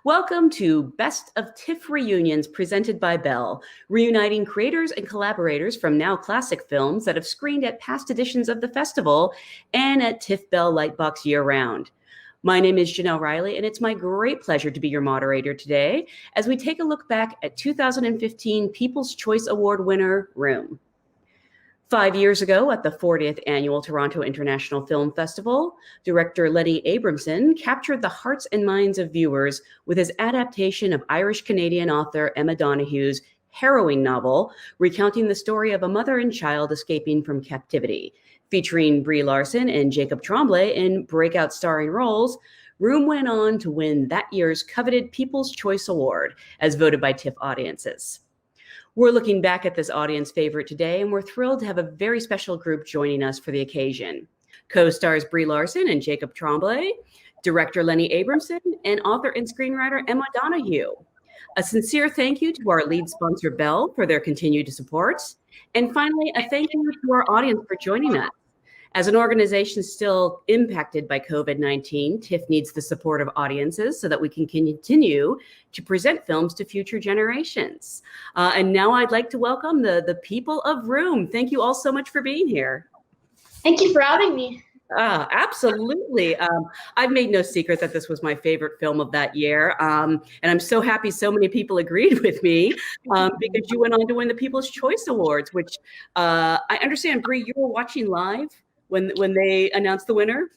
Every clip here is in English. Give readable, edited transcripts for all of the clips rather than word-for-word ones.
Welcome to Best of TIFF Reunions presented by Bell, reuniting creators and collaborators from now classic films that have screened at past editions of the festival and at TIFF Bell Lightbox year-round. My name is Janelle Riley, and it's my great pleasure to be your moderator today as we take a look back at 2015 People's Choice Award winner, Room. 5 years ago, at the 40th Annual Toronto International Film Festival, director Lenny Abramson captured the hearts and minds of viewers with his adaptation of Irish-Canadian author Emma Donough's harrowing novel, recounting the story of a mother and child escaping from captivity. Featuring Brie Larson and Jacob Tremblay in breakout starring roles, Room went on to win that year's coveted People's Choice Award, as voted by TIFF audiences. We're looking back at this audience favorite today, and we're thrilled to have a very special group joining us for the occasion. Co-stars Brie Larson and Jacob Tremblay, director Lenny Abramson, and author and screenwriter Emma Donough. A sincere thank you to our lead sponsor, Bell, for their continued support. And finally, a thank you to our audience for joining us. As an organization still impacted by COVID-19, TIFF needs the support of audiences so that we can continue to present films to future generations. And now I'd like to welcome the people of Room. Thank you all so much for being here. Thank you for having me. Absolutely. I've made no secret that this was my favorite film of that year. And I'm so happy so many people agreed with me because you went on to win the People's Choice Awards, which I understand, Brie, you were watching live when they announced the winner?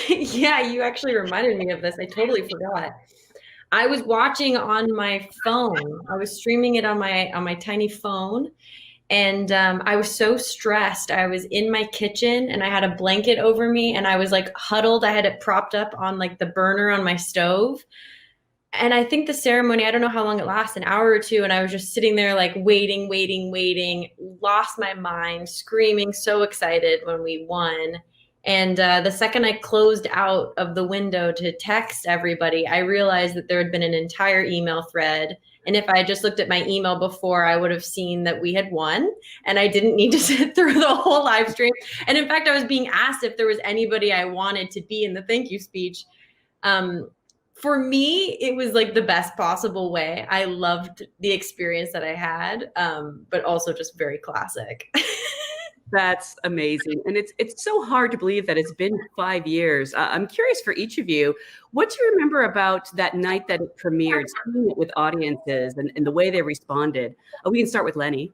Yeah, you actually reminded me of this. I totally forgot. I was watching on my phone. I was streaming it on my tiny phone, and I was so stressed. I was in my kitchen and I had a blanket over me and I was like huddled. I had it propped up on like the burner on my stove. And I think the ceremony, I don't know how long it lasts, an hour or two. And I was just sitting there like waiting, lost my mind, screaming, so excited when we won. And the second I closed out of the window to text everybody, I realized that there had been an entire email thread. And if I had just looked at my email before, I would have seen that we had won and I didn't need to sit through the whole live stream. And in fact, I was being asked if there was anybody I wanted to be in the thank you speech. For me, it was like the best possible way. I loved the experience that I had, but also just very classic. That's amazing. And it's so hard to believe that it's been 5 years. I'm curious for each of you, what do you remember about that night that it premiered, seeing it with audiences and the way they responded? We can start with Lenny.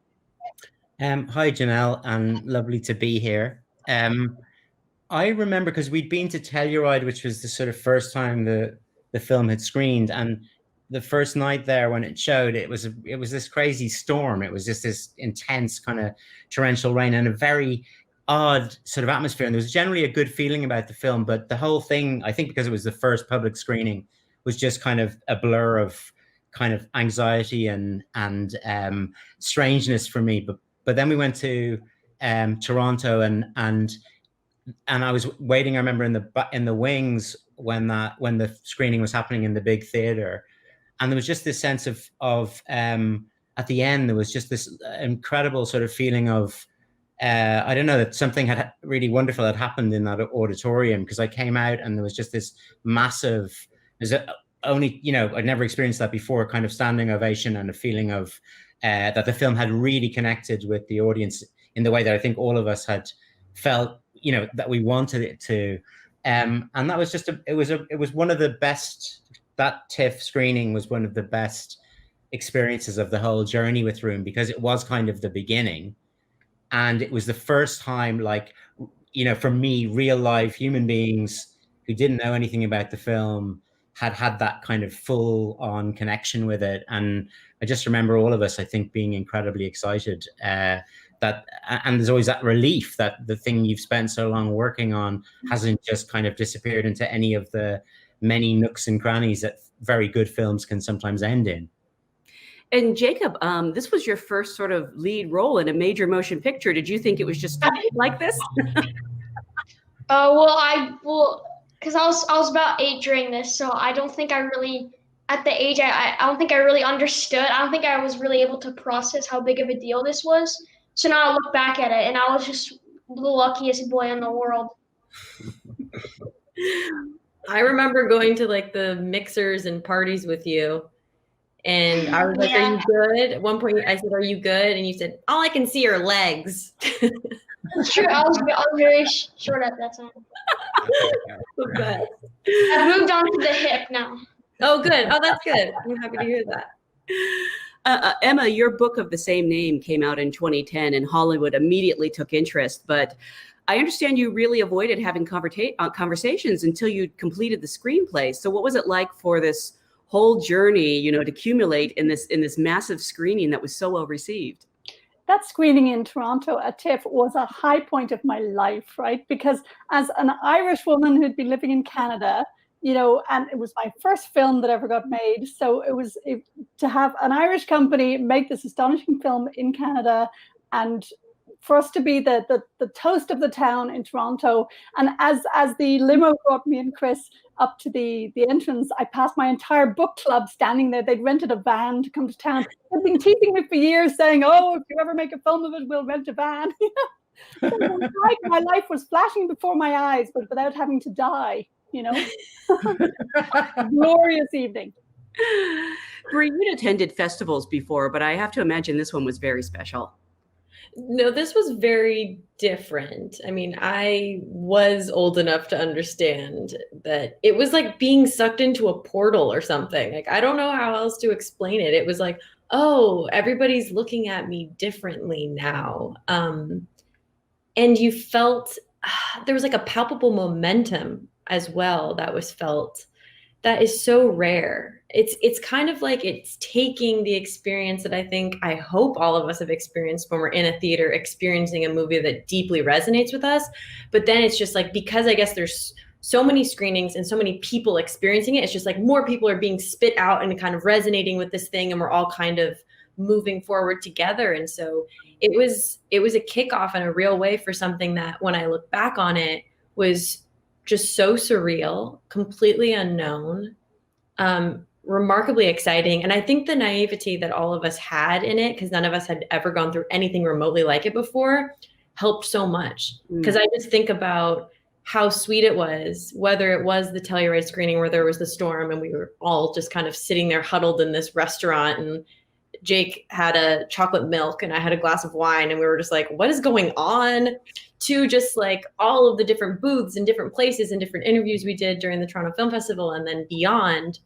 Hi, Janelle, and lovely to be here. I remember because we'd been to Telluride, which was the sort of first time the film had screened, and the first night there when it showed, it was this crazy storm. It was just this intense kind of torrential rain and a very odd sort of atmosphere. And there was generally a good feeling about the film, but the whole thing, I think because it was the first public screening, was just kind of a blur of kind of anxiety and strangeness for me. But then we went to Toronto and I was waiting, I remember in the wings when the screening was happening in the big theater, and there was just this sense of at the end there was just this incredible sort of feeling of I don't know, that something had really wonderful had happened in that auditorium, because I came out and there was just this massive, only, you know, I'd never experienced that before, kind of standing ovation and a feeling of that the film had really connected with the audience in the way that I think all of us had felt, you know, that we wanted it to. And that was just it was one of the best, that TIFF screening was one of the best experiences of the whole journey with Room, because it was kind of the beginning. And it was the first time, like, you know, for me, real life human beings who didn't know anything about the film had that kind of full on connection with it. And I just remember all of us, I think, being incredibly excited and there's always that relief that the thing you've spent so long working on hasn't just kind of disappeared into any of the many nooks and crannies that very good films can sometimes end in. And Jacob, this was your first sort of lead role in a major motion picture. Did you think it was just like this? Because I was about 8 during this, so I don't think I really, at the age, I don't think I really understood. I don't think I was really able to process how big of a deal this was. So now I look back at it, and I was just the luckiest boy in the world. I remember going to like the mixers and parties with you. And I was like, "Are you good?" At one point, I said, "Are you good?" And you said, "All I can see are legs." It's true. I was very short at that time. The best. I've moved on to the hip now. Oh, good. Oh, that's good. I'm happy to hear that. Emma, your book of the same name came out in 2010, and Hollywood immediately took interest. But I understand you really avoided having conversations until you completed the screenplay. So what was it like for this whole journey, to accumulate in this massive screening that was so well received? That screening in Toronto at TIFF was a high point of my life, right? Because as an Irish woman who'd been living in Canada, and it was my first film that ever got made. So to have an Irish company make this astonishing film in Canada, and for us to be the toast of the town in Toronto. And as the limo brought me and Chris up to the entrance, I passed my entire book club standing there. They'd rented a van to come to town. They've been teasing me for years, saying, "Oh, if you ever make a film of it, we'll rent a van." My life was flashing before my eyes, but without having to die. Glorious evening. Brie, you'd attended festivals before, but I have to imagine this one was very special. No, this was very different. I mean, I was old enough to understand that it was like being sucked into a portal or something. Like, I don't know how else to explain it. It was like, oh, everybody's looking at me differently now. And you felt there was like a palpable momentum as well that was felt that is so rare. It's kind of like it's taking the experience that I hope all of us have experienced when we're in a theater experiencing a movie that deeply resonates with us. But then it's just like, because I guess there's so many screenings and so many people experiencing it, it's just like more people are being spit out and kind of resonating with this thing, and we're all kind of moving forward together. And so it was a kickoff in a real way for something that, when I look back on it, was just so surreal, completely unknown, remarkably exciting. And I think the naivety that all of us had in it, because none of us had ever gone through anything remotely like it before, helped so much. Because I just think about how sweet it was, whether it was the Telluride screening where there was the storm and we were all just kind of sitting there huddled in this restaurant, and Jake had a chocolate milk and I had a glass of wine, and we were just like, what is going on? To just like all of the different booths and different places and different interviews we did during the Toronto Film Festival and then beyond,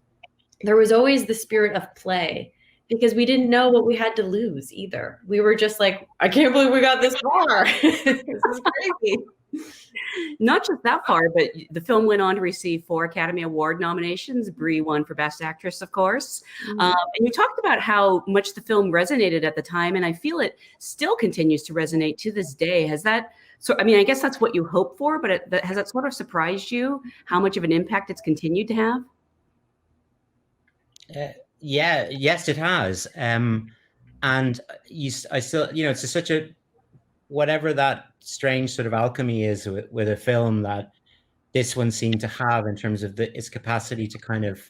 there was always the spirit of play, because we didn't know what we had to lose either. We were just like, I can't believe we got this far. This is crazy. Not just that far, but the film went on to receive 4 Academy Award nominations. Brie won for Best Actress, of course. And you talked about how much the film resonated at the time, and I feel it still continues to resonate to this day. Has that, I guess that's what you hope for, but has that sort of surprised you, how much of an impact it's continued to have? Yes, it has. And I still, it's such a, whatever that strange sort of alchemy is with a film that this one seemed to have in terms of its capacity to kind of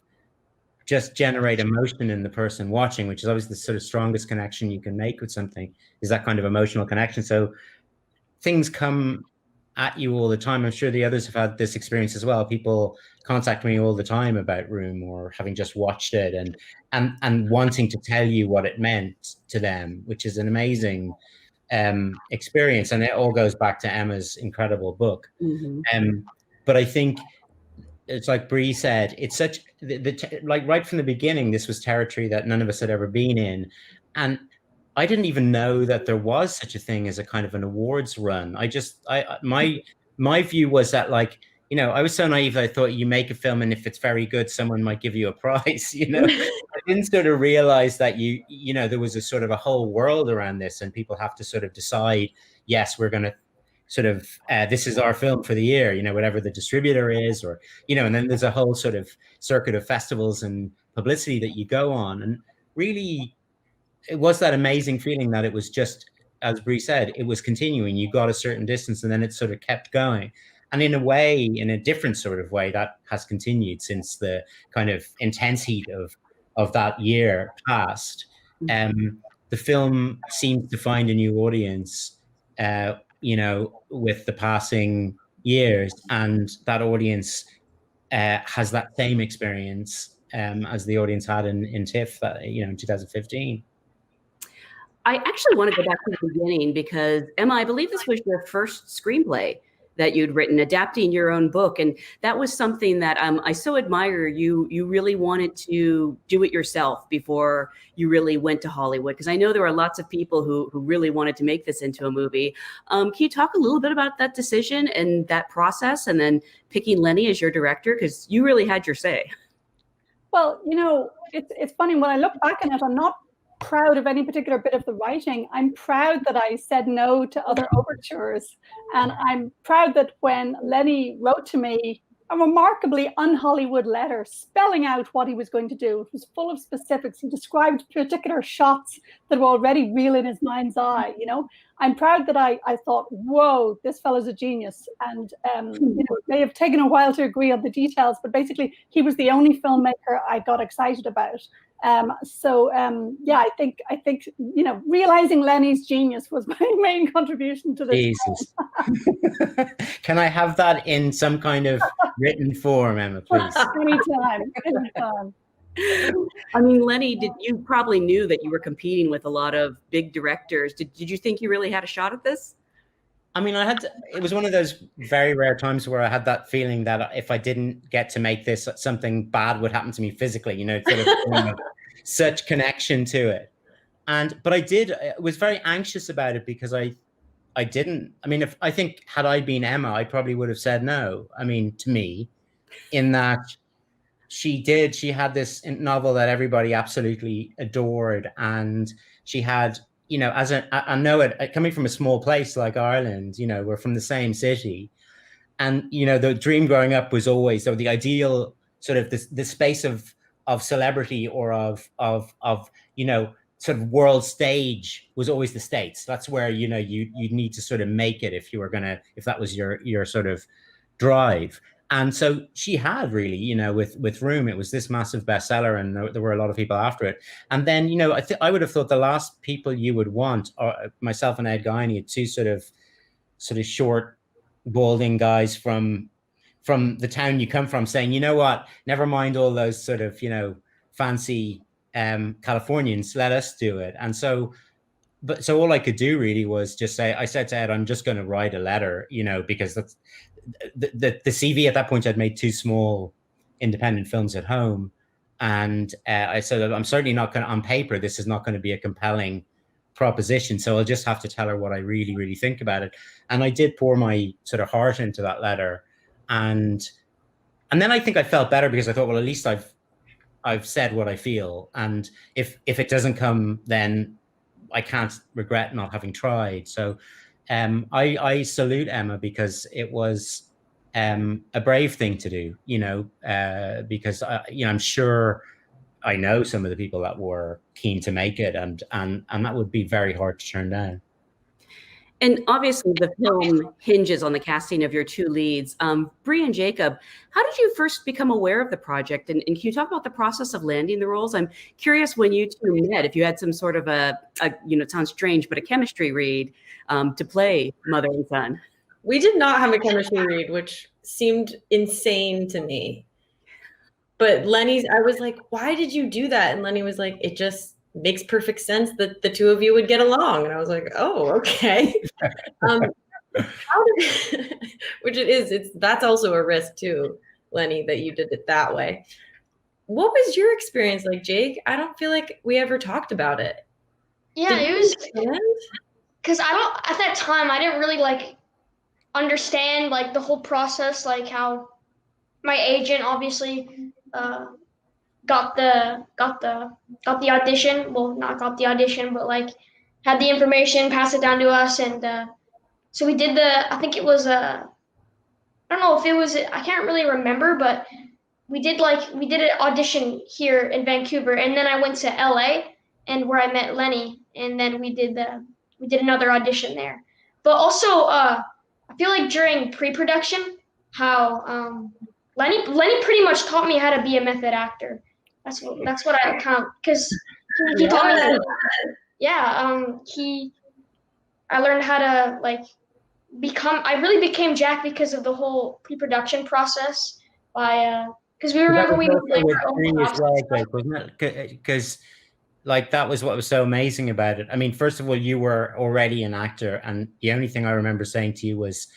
just generate emotion in the person watching, which is obviously the sort of strongest connection you can make with something, is that kind of emotional connection. So things come at you all the time. I'm sure the others have had this experience as well. People contact me all the time about Room, or having just watched it and wanting to tell you what it meant to them, which is an amazing experience. And it all goes back to Emma's incredible book. But I think it's like Brie said, it's such like right from the beginning, this was territory that none of us had ever been in. And I didn't even know that there was such a thing as a kind of an awards run. My view was that, like, I was so naive. I thought you make a film, and if it's very good, someone might give you a prize. I didn't sort of realize that there was a sort of a whole world around this, and people have to sort of decide, yes, we're going to sort of, this is our film for the year, whatever the distributor is, or, and then there's a whole sort of circuit of festivals and publicity that you go on. And really, it was that amazing feeling that it was just, as Brie said, it was continuing. You got a certain distance and then it sort of kept going. And in a way, in a different sort of way, that has continued since the kind of intense heat of that year passed. The film seems to find a new audience, with the passing years, and that audience has that same experience as the audience had in TIFF, in 2015. I actually want to go back to the beginning because, Emma, I believe this was your first screenplay that you'd written, adapting your own book. And that was something that I so admire. You really wanted to do it yourself before you really went to Hollywood. Because I know there are lots of people who really wanted to make this into a movie. Can you talk a little bit about that decision and that process, and then picking Lenny as your director? Because you really had your say. Well, it's funny, when I look back on it, I'm not proud of any particular bit of the writing. I'm proud that I said no to other overtures. And I'm proud that when Lenny wrote to me a remarkably un-Hollywood letter spelling out what he was going to do, it was full of specifics. He described particular shots that were already real in his mind's eye. I'm proud that I thought, whoa, this fellow's a genius. And it may have taken a while to agree on the details, but basically he was the only filmmaker I got excited about. I think realizing Lenny's genius was my main contribution to this. Jesus. Can I have that in some kind of written form, Emma, please? Anytime. I mean, Lenny, you probably knew that you were competing with a lot of big directors. Did you think you really had a shot at this? I mean, it was one of those very rare times where I had that feeling that if I didn't get to make this, something bad would happen to me physically, sort of such connection to it. But I was very anxious about it because I didn't, I think had I been Emma, I probably would have said no. To me, in that she had this novel that everybody absolutely adored. And she had, I know it coming from a small place like Ireland, we're from the same city. And, the dream growing up was always, so the ideal sort of the space of celebrity or of sort of world stage was always the States. That's where, you'd need to sort of make it if that was your sort of drive. And so she had really, with Room, it was this massive bestseller, and there were a lot of people after it. And then, I would have thought the last people you would want are myself and Ed Guiney, two sort of short, balding guys from the town you come from, saying, you know what, never mind all those sort of, fancy Californians, let us do it. And so all I could do really was just say, I said to Ed, I'm just going to write a letter, because that's the CV at that point. I'd made 2 small independent films at home. And I said, I'm certainly not going to, on paper, this is not going to be a compelling proposition. So I'll just have to tell her what I really, really think about it. And I did pour my sort of heart into that letter. And then I think I felt better because I thought, well, at least I've said what I feel. And if it doesn't come, then I can't regret not having tried. So I salute Emma because it was a brave thing to do, because I'm sure I know some of the people that were keen to make it, and that would be very hard to turn down. And obviously the film hinges on the casting of your 2 leads. Brie and Jacob, how did you first become aware of the project? And can you talk about the process of landing the roles? I'm curious when you 2 met, if you had some sort of it sounds strange, but a chemistry read to play mother and son. We did not have a chemistry read, which seemed insane to me. But I was like, why did you do that? And Lenny was like, it just makes perfect sense that the 2 of you would get along. And I was like, oh, okay. Which that's also a risk too, Lenny, that you did it that way. What was your experience like, Jake? I don't feel like we ever talked about it. Yeah, it was because at that time, I didn't really understand the whole process, how my agent obviously got the audition. Well, not got the audition, but had the information, passed it down to us, and so we did I think it was I don't know if it was, I can't really remember, but we did an audition here in Vancouver, and then I went to LA and where I met Lenny, and then we did another audition there. But also I feel like during pre-production, how Lenny pretty much taught me how to be a method actor. That's what I count, because he taught me. I learned how to become. I really became Jack because of the whole pre-production process. by because we remember we were playing our own Brie as crafts well, and stuff. Jake, wasn't it? Because like that was what was so amazing about it. I mean, first of all, you were already an actor, and the only thing I remember saying to you was,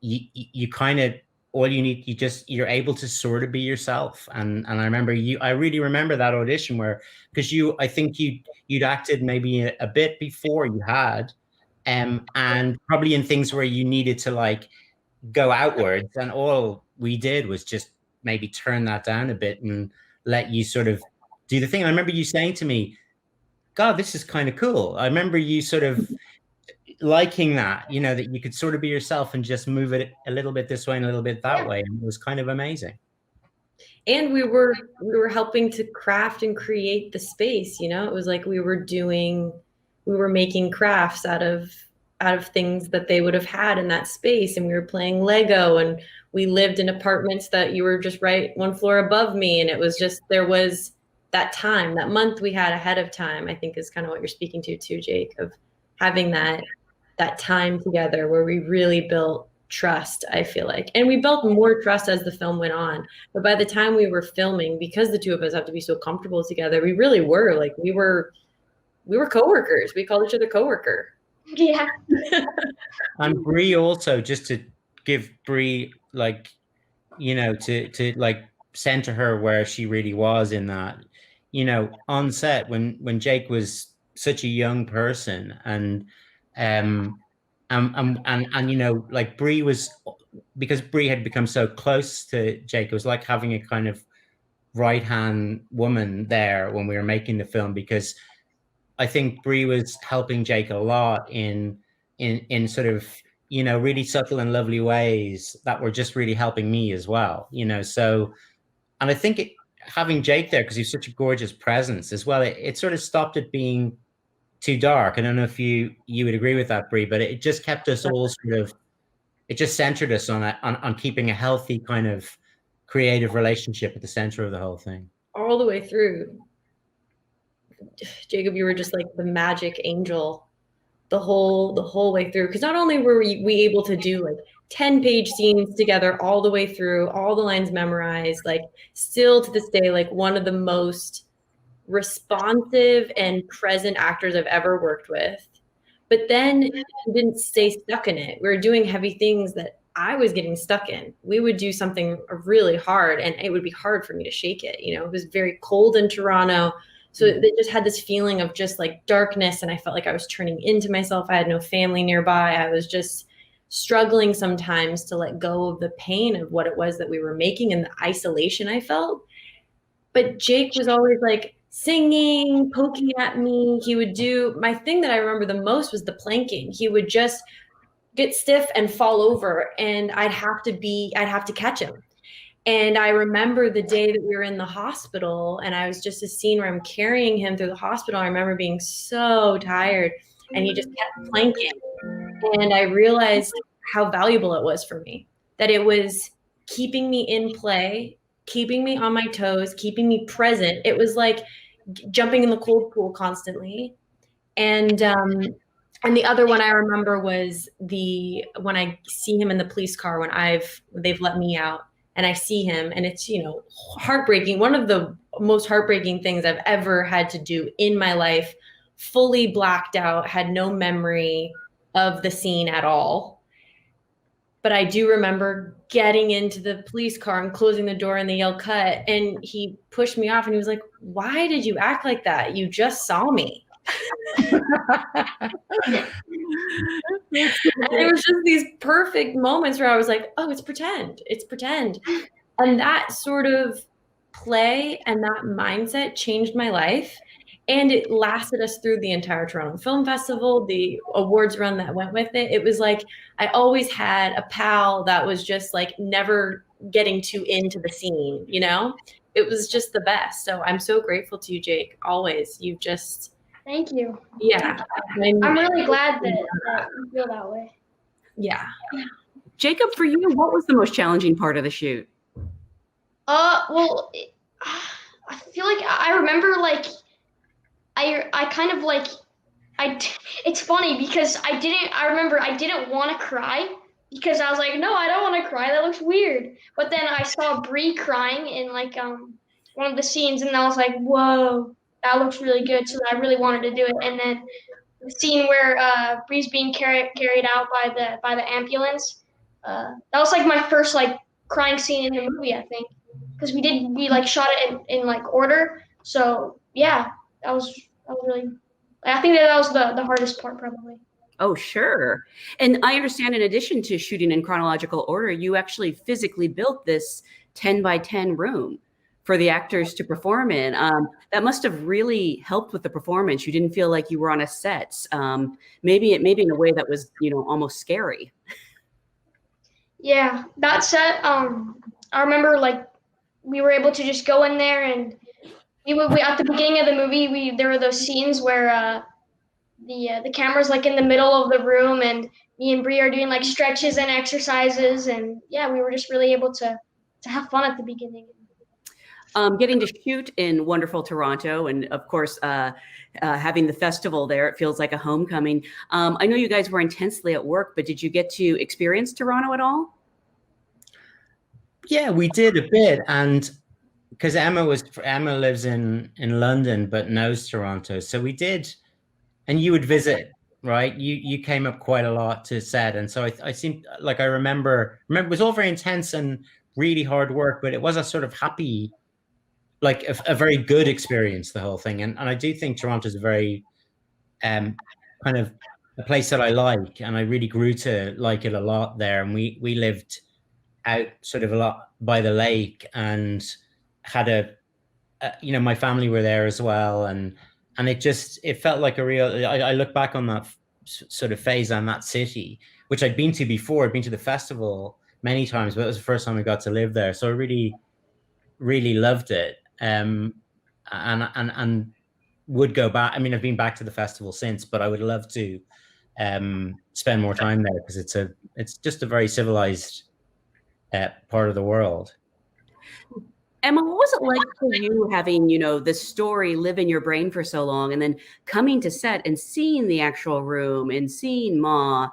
you kind of all you need, you're able to sort of be yourself. And I remember I really remember that audition where, because I think you'd acted maybe a bit before you had, and probably in things where you needed to like go outwards, and all we did was just maybe turn that down a bit and let you sort of do the thing. I remember you saying to me, God, this is kind of cool. I remember you sort of liking that, that you could sort of be yourself and just move it a little bit this way and a little bit that way. And it was kind of amazing. And we were helping to craft and create the space, it was like we were making crafts out of things that they would have had in that space. And we were playing Lego, and we lived in apartments that you were just right one floor above me. And it was just, there was that time, that month we had ahead of time, I think is kind of what you're speaking to too, Jake, of having that time together where we really built trust, I feel like. And we built more trust as the film went on. But by the time we were filming, because the two of us have to be so comfortable together, we really were like, we were coworkers. We called each other coworker. Yeah. And Brie also, just to give Brie like, to like center her where she really was in that, on set when Jake was such a young person, and like Brie was, because Brie had become so close to Jake, it was like having a kind of right-hand woman there when we were making the film, because I think Brie was helping Jake a lot in sort of, really subtle and lovely ways that were just really helping me as well, so, and I think having Jake there, because he's such a gorgeous presence as well, it sort of stopped it being too dark. I don't know if you would agree with that, Brie, but it just kept us all sort of, it just centered us on keeping a healthy kind of creative relationship at the center of the whole thing. All the way through. Jacob, you were just like the magic angel the whole way through. Because not only were we able to do like 10-page scenes together all the way through, all the lines memorized, like still to this day, like one of the most responsive and present actors I've ever worked with. But then we didn't stay stuck in it. We were doing heavy things that I was getting stuck in. We would do something really hard, and it would be hard for me to shake it. It was very cold in Toronto. So it just had this feeling of just like darkness, and I felt like I was turning into myself. I had no family nearby. I was just struggling sometimes to let go of the pain of what it was that we were making and the isolation I felt. But Jake was always like singing, poking at me. He would do, my thing that I remember the most was the planking. He would just get stiff and fall over, and I'd have to catch him. And I remember the day that we were in the hospital, and I was just a scene where I'm carrying him through the hospital. I remember being so tired, and he just kept planking. And I realized how valuable it was for me, that it was keeping me in play, keeping me on my toes, keeping me present. It was like jumping in the cold pool constantly. And the other one I remember was when I see him in the police car, when they've let me out, and I see him, and it's, heartbreaking. One of the most heartbreaking things I've ever had to do in my life, fully blacked out, had no memory of the scene at all. But I do remember getting into the police car and closing the door, and they yelled "cut," and he pushed me off, and he was like, "Why did you act like that? You just saw me." And it was just these perfect moments where I was like, oh, it's pretend. And that sort of play and that mindset changed my life. And it lasted us through the entire Toronto Film Festival, the awards run that went with it. It was like, I always had a pal that was just like never getting too into the scene, It was just the best. So I'm so grateful to you, Jake, always. You've just... Thank you. Yeah. I'm really glad that you feel that way. Yeah. Jacob, for you, what was the most challenging part of the shoot? Well, I feel like I remember like I kind of like it's funny because I remember I didn't want to cry, because I was like, no, I don't want to cry. That looks weird. But then I saw Brie crying in like one of the scenes, and I was like, whoa, that looks really good. So I really wanted to do it. And then the scene where Brie's being carried out by the ambulance, that was like my first like crying scene in the movie, I think, because we like shot it in like order. So yeah, that was really. I think that was the hardest part probably. Oh, sure. And I understand in addition to shooting in chronological order, you actually physically built this 10 by 10 room for the actors to perform in. That must have really helped with the performance. You didn't feel like you were on a set. Maybe in a way that was, almost scary. Yeah, that set. I remember like we were able to just go in there, and we at the beginning of the movie there were those scenes where the camera's like in the middle of the room, and me and Brie are doing like stretches and exercises, and yeah, we were just really able to have fun at the beginning. Getting to shoot in wonderful Toronto, and of course, having the festival there, it feels like a homecoming. I know you guys were intensely at work, but did you get to experience Toronto at all? Yeah, we did a bit, and because Emma lives in London but knows Toronto, so we did. And you would visit, right? You came up quite a lot to set, and so I seem like I remember it was all very intense and really hard work, but it was a sort of happy, like a very good experience, the whole thing. And I do think Toronto is a very kind of a place that I like, and I really grew to like it a lot there. And we lived out sort of a lot by the lake, and had my family were there as well, and it felt like a real. I look back on that sort of phase and that city, which I'd been to before. I'd been to the festival many times, but it was the first time I got to live there. So I really, really loved it, and would go back. I mean, I've been back to the festival since, but I would love to spend more time there, because it's just a very civilized part of the world. Emma, what was it like for you having, this story live in your brain for so long, and then coming to set and seeing the actual room and seeing Ma,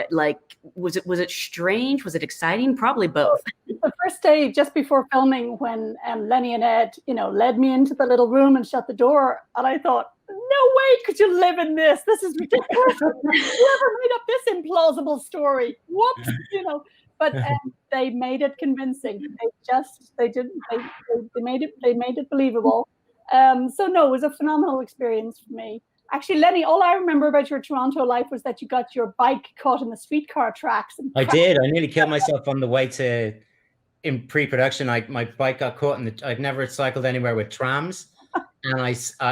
like, was it strange? Was it exciting? Probably both. The first day, just before filming, when Lenny and Ed, led me into the little room and shut the door, and I thought, no way could you live in this. This is ridiculous. Whoever made up this implausible story? Whoops, But they made it convincing. They made it believable. So no, it was a phenomenal experience for me. Actually, Lenny, all I remember about your Toronto life was that you got your bike caught in the streetcar tracks. And I did. I nearly killed myself on the way in pre-production. My bike got caught I'd never cycled anywhere with trams, and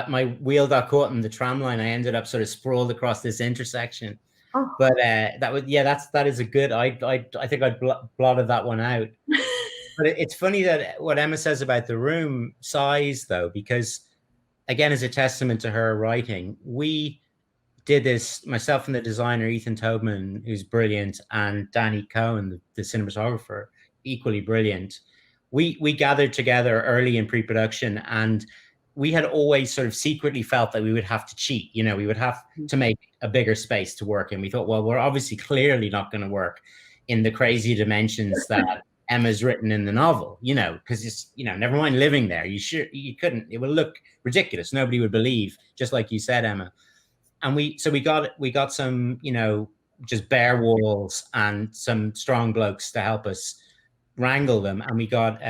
my wheel got caught in the tram line. I ended up sort of sprawled across this intersection. Oh. But that is a good. I think I'd blotted that one out. But it's funny that what Emma says about the room size, though, because again, as a testament to her writing, we did this, myself and the designer Ethan Tobman, who's brilliant, and Danny Cohen, the cinematographer, equally brilliant. We gathered together early in pre-production, and we had always sort of secretly felt that we would have to cheat. We would have to make a bigger space to work in. We thought, well, we're obviously clearly not going to work in the crazy dimensions that Emma's written in the novel, because it's, never mind living there. You couldn't, it would look ridiculous. Nobody would believe, just like you said, Emma. And we got some, just bare walls and some strong blokes to help us wrangle them. And we got,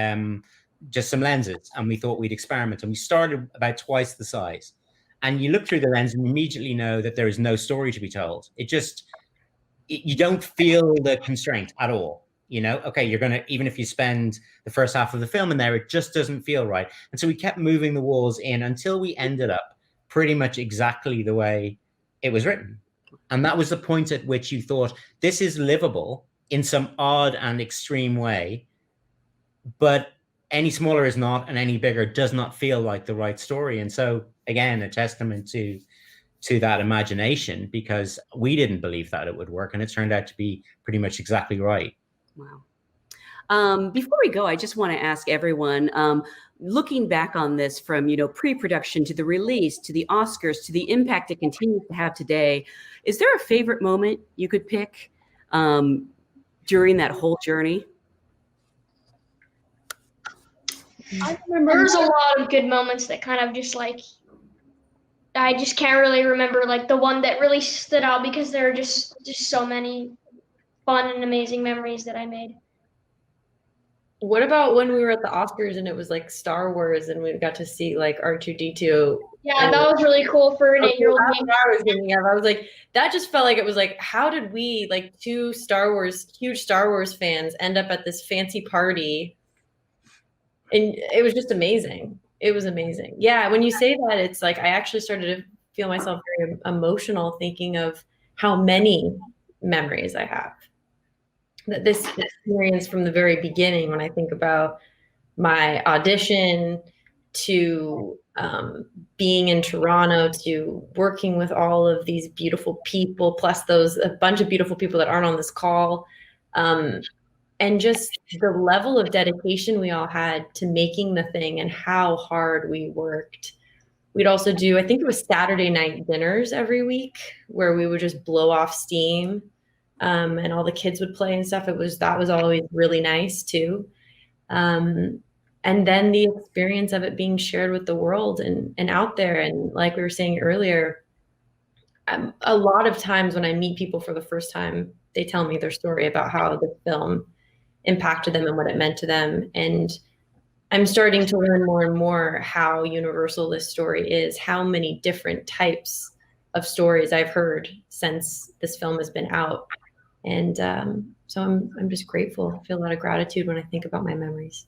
just some lenses, and we thought we'd experiment, and we started about twice the size. And you look through the lens and immediately know that there is no story to be told. You don't feel the constraint at all. Okay, you're gonna, even if you spend the first half of the film in there, it just doesn't feel right. And so we kept moving the walls in until we ended up pretty much exactly the way it was written. And that was the point at which you thought, this is livable in some odd and extreme way, but any smaller is not, and any bigger does not feel like the right story. And so, again, a testament to that imagination, because we didn't believe that it would work, and it turned out to be pretty much exactly right. Wow. Before we go, I just want to ask everyone, looking back on this from, pre-production to the release, to the Oscars, to the impact it continues to have today, is there a favorite moment you could pick? during that whole journey? I remember There's a lot of good moments that kind of just like, I just can't really remember like the one that really stood out because there are just so many fun and amazing memories that I made. What about when we were at the Oscars and it was like Star Wars and we got to see like R2-D2? Yeah, that was really cool for an 8-year-old That's me. what I was thinking of. I was like, that just felt like it was like, how did we, like two huge Star Wars fans, end up at this fancy party? And it was just amazing. It was amazing. Yeah, when you say that, it's like I actually started to feel myself very emotional thinking of how many memories I have. That this experience from the very beginning, when I think about my audition to being in Toronto, to working with all of these beautiful people, plus a bunch of beautiful people that aren't on this call, and just the level of dedication we all had to making the thing and how hard we worked. We'd also do, I think it was Saturday night dinners every week where we would just blow off steam, and all the kids would play and stuff. That was always really nice too. And then the experience of it being shared with the world and out there. And like we were saying earlier, a lot of times when I meet people for the first time, they tell me their story about how the film impacted them and what it meant to them. And I'm starting to learn more and more how universal this story is, how many different types of stories I've heard since this film has been out. And so I'm just grateful. I feel a lot of gratitude when I think about my memories.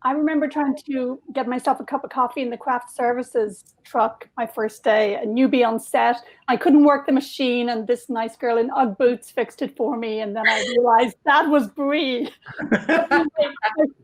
I remember trying to get myself a cup of coffee in the craft services truck my first day, a newbie on set. I couldn't work the machine, and this nice girl in Ugg boots fixed it for me. And then I realized that was Brie. I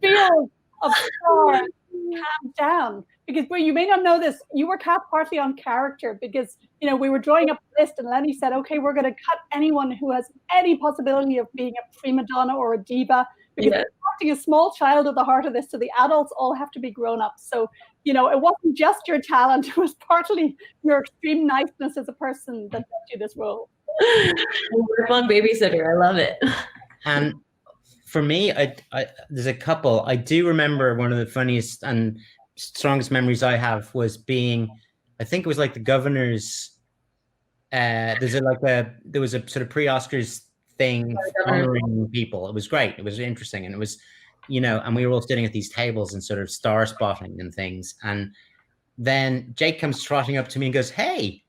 feel of star calm down. Because Brie, you may not know this, you were cast partly on character because, you know, we were drawing up a list and Lenny said, okay, we're going to cut anyone who has any possibility of being a prima donna or a diva. Because we're casting a small child at the heart of this, so the adults all have to be grown up. So, you know, it wasn't just your talent, it was partly your extreme niceness as a person that got you this role. Lifelong babysitter, I love it. And for me, I there's a couple. I do remember one of the funniest and strongest memories I have was being, I think it was like the governor's, there was a sort of pre-Oscars thing honoring people. It was great. It was interesting. And it was, you know, and we were all sitting at these tables and sort of star spotting and things. And then Jake comes trotting up to me and goes, hey,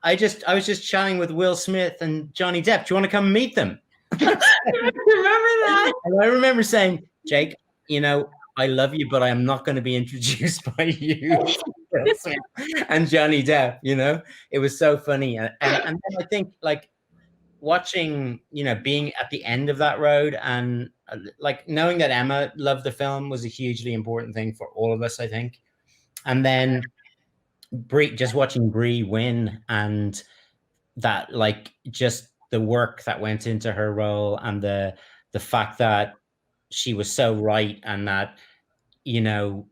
I was just chatting with Will Smith and Johnny Depp. Do you want to come meet them? Remember that? And I remember saying, Jake, you know, I love you, but I am not going to be introduced by you and Johnny Depp. You know, it was so funny. And then I think like watching, you know, being at the end of that road and like knowing that Emma loved the film was a hugely important thing for all of us, I think. And then just watching Brie win and that, like, just the work that went into her role and the fact that she was so right and that, you know,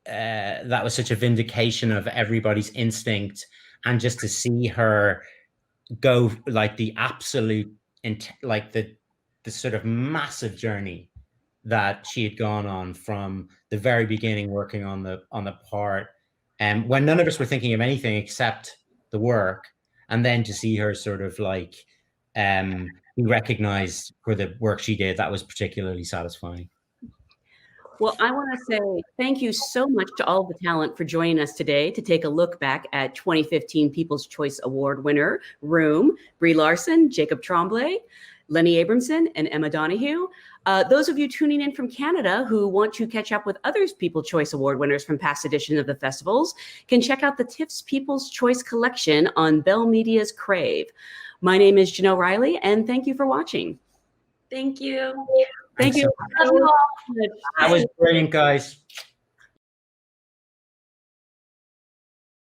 that was such a vindication of everybody's instinct, and just to see her go like the absolute, like the sort of massive journey that she had gone on from the very beginning, working on the part, and when none of us were thinking of anything except the work, and then to see her sort of like be recognized for the work she did, that was particularly satisfying. Well, I want to say thank you so much to all the talent for joining us today to take a look back at 2015 People's Choice Award winner, Room, Brie Larson, Jacob Tremblay, Lenny Abramson, and Emma Donough. Those of you tuning in from Canada who want to catch up with other People's Choice Award winners from past editions of the festivals can check out the TIFF's People's Choice collection on Bell Media's Crave. My name is Janelle Riley, and thank you for watching. Thank you. Thank you. That was brilliant, guys.